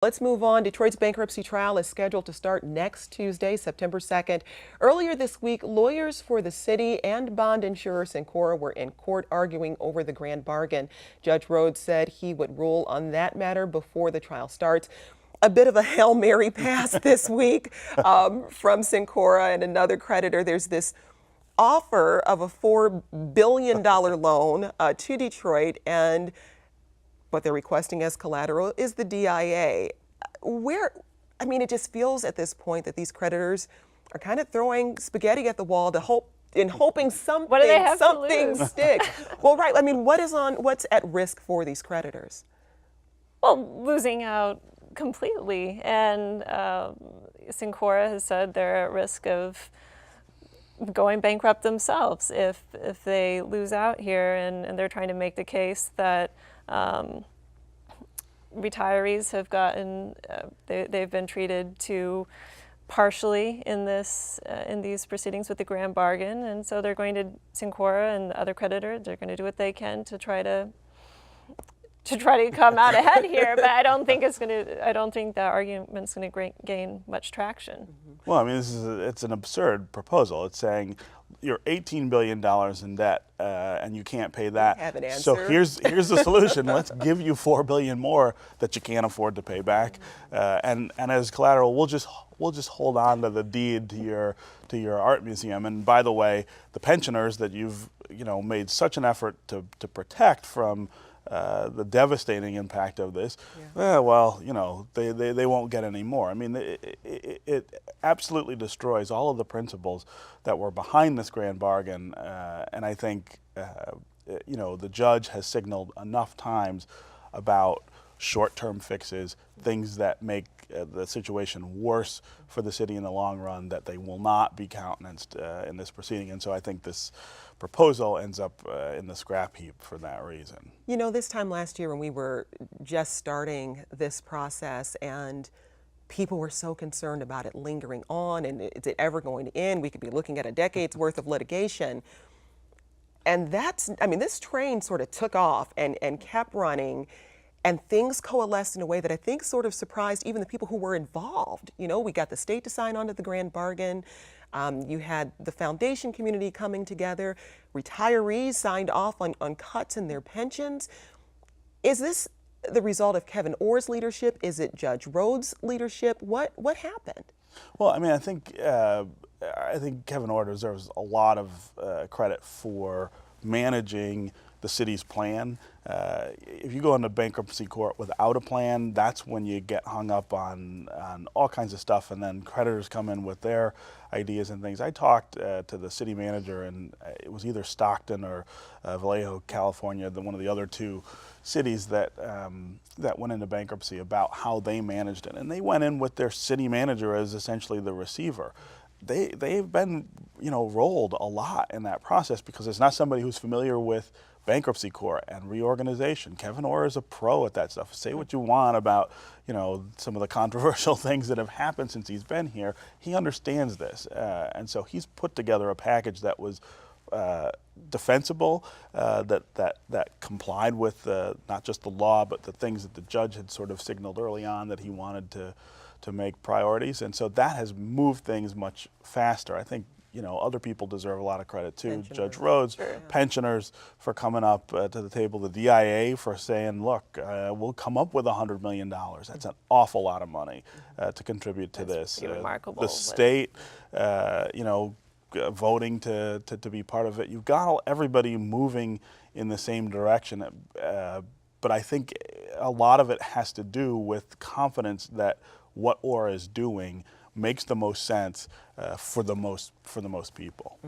Let's move on. Detroit's bankruptcy trial is scheduled to start next Tuesday, September 2nd. Earlier this week, lawyers for the city and bond insurer Syncora were in court arguing over the grand bargain. Judge Rhodes said he would rule on that matter before the trial starts. A bit of a Hail Mary pass this week from Syncora and another creditor. There's this offer of a $4 billion loan to Detroit, and what they're requesting as collateral is the DIA. It just feels at this point that these creditors are kind of throwing spaghetti at the wall hoping something sticks. Well, right. What's at risk for these creditors? Well, losing out completely, and Syncora has said they're at risk of going bankrupt themselves if they lose out here, and they're trying to make the case that retirees have gotten they've been treated too partially in these proceedings with the grand bargain, and so they're going to Syncora and other creditors. They're going to do what they can to try to come out ahead here, but I don't think that argument's going to gain much traction. Well, it's an absurd proposal. It's saying you're $18 billion in debt and you can't pay that. Have an answer. So here's the solution. Let's give you $4 billion more that you can't afford to pay back, and as collateral, we'll just hold on to the deed to your art museum. And by the way, the pensioners that you've made such an effort to protect from the devastating impact of this, they won't get any more. It absolutely destroys all of the principles that were behind this grand bargain, and I think the judge has signaled enough times about short-term fixes, things that make the situation worse for the city in the long run, that they will not be countenanced in this proceeding. And so I think this proposal ends up in the scrap heap for that reason. This time last year when we were just starting this process and people were so concerned about it lingering on, and is it ever going to end? We could be looking at a decade's worth of litigation. And this train sort of took off and kept running, and things coalesced in a way that I think sort of surprised even the people who were involved. We got the state to sign on to the grand bargain. You had the foundation community coming together. Retirees signed off on cuts in their pensions. Is this the result of Kevin Orr's leadership? Is it Judge Rhodes' leadership? What happened? Well, I think Kevin Orr deserves a lot of credit for managing the city's plan. If you go into bankruptcy court without a plan, that's when you get hung up on all kinds of stuff, and then creditors come in with their ideas and things. I talked to the city manager, and it was either Stockton or Vallejo, California, one of the other two cities that went into bankruptcy, about how they managed it. And they went in with their city manager as essentially the receiver. They've been rolled a lot in that process because it's not somebody who's familiar with bankruptcy court and reorganization. Kevin Orr is a pro at that stuff. Say what you want about some of the controversial things that have happened since he's been here. He understands this, and so he's put together a package that was defensible, that complied with not just the law but the things that the judge had sort of signaled early on that he wanted to make priorities, and so that has moved things much faster. I think other people deserve a lot of credit too. Pensioners. Judge Rhodes, pensioners for coming up to the table, the DIA for saying, look, we'll come up with $100 million. That's an awful lot of money to contribute to this. Pretty remarkable. The state, voting to be part of it. You've got everybody moving in the same direction, but I think a lot of it has to do with confidence that what Orr is doing makes the most sense for the most people.